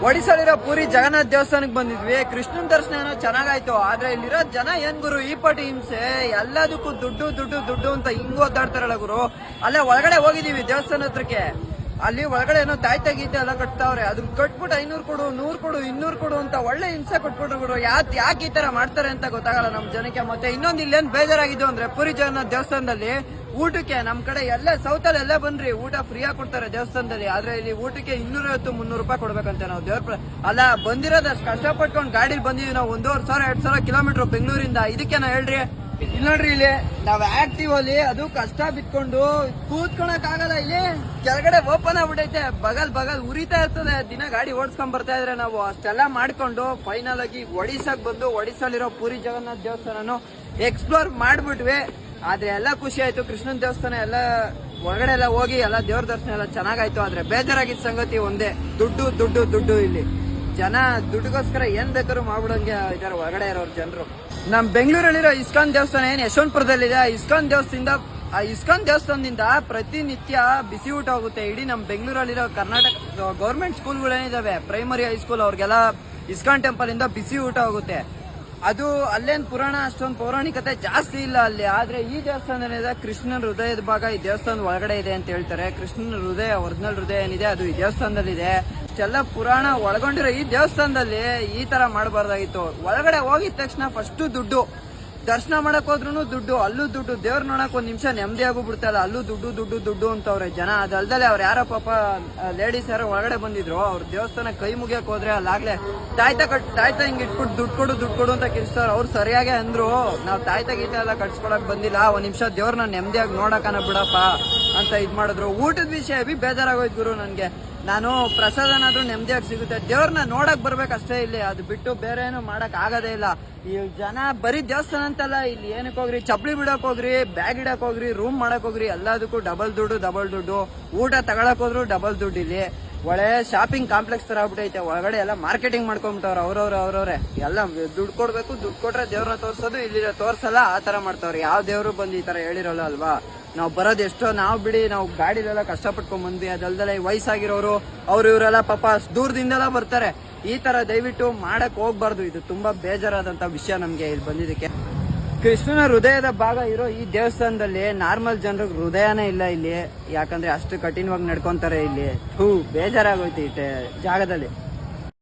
ಒಡಿಶಾಲಿರೋ ಪುರಿ ಜಗನ್ನಾಥ್ ದೇವಸ್ಥಾನಕ್ಕೆ ಬಂದಿದ್ವಿ. ಕೃಷ್ಣನ ದರ್ಶನ ಏನೋ ಚೆನ್ನಾಗಾಯ್ತು. ಆದ್ರೆ ಇಲ್ಲಿರೋ ಜನ ಏನ್ ಗುರು ಈ ಪಟಿ ಹಿಂಸೆ, ಎಲ್ಲದಕ್ಕೂ ದುಡ್ಡು ದುಡ್ಡು ದುಡ್ಡು ಅಂತ ಹಿಂಗ್ ಓದಾಡ್ತಾರಲ್ಲ ಗುರು. ಅಲ್ಲೇ ಒಳಗಡೆ ಹೋಗಿದೀವಿ ದೇವಸ್ಥಾನ ಹತ್ರಕ್ಕೆ. ಅಲ್ಲಿ ಒಳಗಡೆ ಏನೋ ತಾಯ್ತ ಗೀತೆ ಎಲ್ಲ ಕಟ್ತಾವ್ರೆ. ಅದನ್ನ ಕಟ್ಬಿಟ್ಟು 500 ಕೊಡು 100 ಕೊಡು 200 ಕೊಡು ಅಂತ ಒಳ್ಳೆ ಹಿಂಸೆ ಕೊಟ್ಬಿಟ್ರು ಗುರು. ಯಾಕೆ ಈ ತರ ಮಾಡ್ತಾರೆ ಅಂತ ಗೊತ್ತಾಗಲ್ಲ ನಮ್ ಜನಕ್ಕೆ. ಮತ್ತೆ ಇನ್ನೊಂದು ಇಲ್ಲೇನ್ ಬೇಜಾರಾಗಿದ್ದು ಅಂದ್ರೆ ಪುರಿ ಜಗನ್ನಾಥ್ ದೇವಸ್ಥಾನದಲ್ಲಿ ಊಟಕ್ಕೆ ನಮ್ ಕಡೆ ಎಲ್ಲ ಸೌತ್ ಅಲ್ಲಿ ಎಲ್ಲ ಬನ್ರಿ ಊಟ ಫ್ರೀ ಆಗಿ ಕೊಡ್ತಾರೆ ದೇವಸ್ಥಾನದಲ್ಲಿ. ಆದ್ರೆ ಇಲ್ಲಿ ಊಟಕ್ಕೆ 250-300 ರೂಪಾಯಿ ಕೊಡ್ಬೇಕಂತೆ. ನಾವು ದೇವ್ರ ಅಲ್ಲ ಬಂದಿರೋದಷ್ಟು ಕಷ್ಟಪಟ್ಕೊಂಡು ಗಾಡಿಲಿ ಬಂದಿದ್ವಿ ನಾವು. 1,500-2,000 ಕಿಲೋಮೀಟರ್ ಬೆಂಗಳೂರಿಂದ. ಇದಕ್ಕೇನ ಹೇಳ್ರಿ. ಇಲ್ಲಿ ನೋಡ್ರಿ, ಇಲ್ಲಿ ನಾವ್ ಆಕ್ಟಿವ್ ಅಲ್ಲಿ ಅದು ಕಷ್ಟ ಬಿಟ್ಕೊಂಡು ಕೂತ್ಕೊಳಕ್ ಆಗಲ್ಲ. ಇಲ್ಲಿ ಕೆಳಗಡೆ ಓಪನ್ ಆಗ್ಬಿಟ್ಟೈತೆ, ಬಗಲ್ ಉರಿತಾ ಇರ್ತದೆ. ದಿನ ಗಾಡಿ ಓಡಿಸ್ಕೊಂಡ್ ಬರ್ತಾ ಇದ್ರೆ ನಾವು ಅಷ್ಟೆಲ್ಲ ಮಾಡ್ಕೊಂಡು ಫೈನಲ್ ಆಗಿ ಒಡಿಶಾಗ್ ಬಂದು ಒಡಿಶಾಲಿರೋ ಪುರಿ ಜಗನ್ನಾಥ್ ದೇವಸ್ಥಾನನು ಎಕ್ಸ್ಪ್ಲೋರ್ ಮಾಡ್ಬಿಟ್ವಿ. ಆದ್ರೆ ಎಲ್ಲ ಖುಷಿ ಆಯ್ತು. ಕೃಷ್ಣನ್ ದೇವಸ್ಥಾನ ಎಲ್ಲ ಹೊರಗಡೆ ಎಲ್ಲ ಹೋಗಿ ಎಲ್ಲ ದೇವ್ರ ದರ್ಶನ ಎಲ್ಲ ಚೆನ್ನಾಗಾಯ್ತು. ಆದ್ರೆ ಬೇಜಾರಾಗಿದ್ದ ಸಂಗತಿ ಒಂದೇ, ದುಡ್ಡು ದುಡ್ಡು ದುಡ್ಡು. ಇಲ್ಲಿ ಜನ ದುಡ್ಡುಗೋಸ್ಕರ ಏನ್ ಬೇಕಾದ್ರೂ ಮಾಡ್ಬಿಡಂಗೆ ಇದಾರೆ ಹೊರಗಡೆ ಇರೋರು ಜನರು. ನಮ್ ಬೆಂಗಳೂರಲ್ಲಿರೋ ಇಸ್ಕಾನ್ ದೇವಸ್ಥಾನ ಏನ್ ಯಶವಂತಪುರದಲ್ಲಿದೆ. ಇಸ್ಕಾನ್ ದೇವಸ್ಥಾನದಿಂದ ಪ್ರತಿನಿತ್ಯ ಬಿಸಿ ಊಟ ಹೋಗುತ್ತೆ. ಇಡೀ ನಮ್ ಬೆಂಗಳೂರಲ್ಲಿರೋ ಕರ್ನಾಟಕ ಗೌರ್ಮೆಂಟ್ ಸ್ಕೂಲ್ಗಳೇನಿದಾವೆ, ಪ್ರೈಮರಿ ಹೈಸ್ಕೂಲ್, ಅವ್ರಿಗೆಲ್ಲ ಇಸ್ಕಾನ್ ಟೆಂಪಲ್ ಇಂದ ಬಿಸಿ ಊಟ ಹೋಗುತ್ತೆ. ಅದು ಅಲ್ಲೇನ್ ಪುರಾಣ ಅಷ್ಟೊಂದು ಪೌರಾಣಿಕತೆ ಜಾಸ್ತಿ ಇಲ್ಲ ಅಲ್ಲಿ. ಆದ್ರೆ ಈ ದೇವಸ್ಥಾನದಲ್ಲಿದೆ ಕೃಷ್ಣನ ಹೃದಯದ ಭಾಗ ಈ ದೇವಸ್ಥಾನದ ಒಳಗಡೆ ಇದೆ ಅಂತ ಹೇಳ್ತಾರೆ. ಕೃಷ್ಣನ ಹೃದಯ, ಒರಿಜಿನಲ್ ಹೃದಯ ಏನಿದೆ ಅದು ಈ ದೇವಸ್ಥಾನದಲ್ಲಿದೆ. ಇಷ್ಟೆಲ್ಲ ಪುರಾಣ ಒಳಗೊಂಡಿರೋ ಈ ದೇವಸ್ಥಾನದಲ್ಲಿ ಈ ತರ ಮಾಡಬಾರ್ದಾಗಿತ್ತು. ಒಳಗಡೆ ಹೋಗಿದ ತಕ್ಷಣ ಫಸ್ಟ್ ದುಡ್ಡು, ದರ್ಶನ ಮಾಡಕ್ ಹೋದ್ರು ದುಡ್ಡು, ಅಲ್ಲೂ ದುಡ್ಡು, ದೇವ್ರ ನೋಡಕ್ ಒಂದ್ ನಿಮಿಷ ನೆಮ್ಮದಿ ಆಗೋಗ್ಬಿಡ್ತಲ್ಲ, ಅಲ್ಲೂ ದುಡ್ಡು ದುಡ್ಡು ದುಡ್ಡು ಅಂತವ್ರೆ ಜನ. ಅದಲ್ದಲೆ ಅವ್ರು ಯಾರೋ ಪಾಪ ಲೇಡೀಸ್ ಯಾರೋ ಒಳಗಡೆ ಬಂದಿದ್ರು, ಅವ್ರ ದೇವಸ್ಥಾನ ಕೈ ಮುಗಿಯಕ್ ಹೋದ್ರೆ ಅಲ್ಲಾಗ್ಲೇ ತಾಯ್ತ ಹಿಂಗ್ ಇಟ್ಬಿಟ್ಟು ದುಡ್ಡು ಕೊಡು ಅಂತ ಕಿರ್ಸ್ತಾರ. ಅವ್ರು ಸರಿಯಾಗಿ ಅಂದ್ರು, ನಾವ್ ತಾಯ್ತ ಗೀತ ಎಲ್ಲ ಕಟ್ಸ್ಕೊಳಕ್ ಬಂದಿಲ್ಲ, ಒಂದ್ ನಿಮಿಷ ದೇವ್ರನ್ನ ನೆಮ್ಮದಿಯಾಗಿ ನೋಡಕನ ಬಿಡಪ್ಪ ಅಂತ ಇದ್ ಮಾಡಿದ್ರು. ಊಟದ ವಿಷಯ ಬೇಜಾರಾಗೋಯ್ತು ಗುರು ನನ್ಗೆ. ನಾನು ಪ್ರಸಾದನಾದ್ರೂ ನೆಮ್ಮದಿಯಾಗಿ ಸಿಗುತ್ತೆ, ದೇವ್ರನ್ನ ನೋಡಕ್ ಬರ್ಬೇಕಷ್ಟೇ. ಇಲ್ಲಿ ಅದು ಬಿಟ್ಟು ಬೇರೆ ಏನು ಮಾಡಕ್ ಆಗದೇ ಇಲ್ಲ. ಈ ಜನ ಬರೀ ದೇವಸ್ಥಾನ ಅಂತಲ್ಲ, ಇಲ್ಲಿ ಏನಕ್ಕೆ ಹೋಗ್ರಿ, ಚಪ್ಪಲಿ ಬಿಡಕ್ ಹೋಗ್ರಿ, ಬ್ಯಾಗ್ ಇಡಕ್ ಹೋಗ್ರಿ, ರೂಮ್ ಮಾಡಕ್ ಹೋಗ್ರಿ, ಎಲ್ಲದಕ್ಕೂ ಡಬಲ್ ದುಡ್ಡು. ಊಟ ತಗೊಳಕ್ ಹೋದ್ರು ಡಬಲ್ ದುಡ್ಡು. ಇಲ್ಲಿ ಒಳ್ಳೆ ಶಾಪಿಂಗ್ ಕಾಂಪ್ಲೆಕ್ಸ್ ತರ ಆಗ್ಬಿಟ್ಟೈತೆ. ಒಳಗಡೆ ಎಲ್ಲ ಮಾರ್ಕೆಟಿಂಗ್ ಮಾಡ್ಕೊಂಬಿಟ್ಟವ್ರ ಅವ್ರವ್ರೆ. ಎಲ್ಲ ದುಡ್ಡು ಕೊಡ್ಬೇಕು, ದುಡ್ಡು ಕೊಟ್ರೆ ದೇವ್ರನ್ನ ತೋರ್ಸೋದು, ಇಲ್ಲಿ ತೋರ್ಸಲ್ಲ, ಆ ತರ ಮಾಡ್ತಾವ್ರಿ. ಯಾವ ದೇವ್ರು ಬಂದು ಈ ತರ ಹೇಳಿರಲ್ಲ ಅಲ್ವಾ. ನಾವು ಬರೋದು ಎಷ್ಟೋ ನಾವು ಬಿಡಿ, ನಾವು ಗಾಡಿಲೆಲ್ಲ ಕಷ್ಟಪಟ್ಕೊಂಡ್ ಬಂದ್ವಿ. ಅದಲ್ದಲ್ಲ ವಯಸ್ಸಾಗಿರೋರು ಇವರೆಲ್ಲ ಪಾಪ ದೂರದಿಂದೆಲ್ಲ ಬರ್ತಾರೆ. ಈ ತರ ದಯವಿಟ್ಟು ಮಾಡಕ್ ಹೋಗ್ಬಾರ್ದು. ಇದು ತುಂಬಾ ಬೇಜಾರಾದಂತ ವಿಷಯ ನಮ್ಗೆ ಇಲ್ಲಿ ಬಂದಿದ್ದಕ್ಕೆ. ಕೃಷ್ಣನ ಹೃದಯದ ಭಾಗ ಇರೋ ಈ ದೇವಸ್ಥಾನದಲ್ಲಿ ನಾರ್ಮಲ್ ಜನರಿಗೆ ಹೃದಯನೇ ಇಲ್ಲ ಇಲ್ಲಿ. ಯಾಕಂದ್ರೆ ಅಷ್ಟು ಕಠಿಣವಾಗಿ ನಡ್ಕೊಂತಾರೆ ಇಲ್ಲಿ. ಬೇಜಾರಾಗೋಯ್ತು ಈ ಜಾಗದಲ್ಲಿ.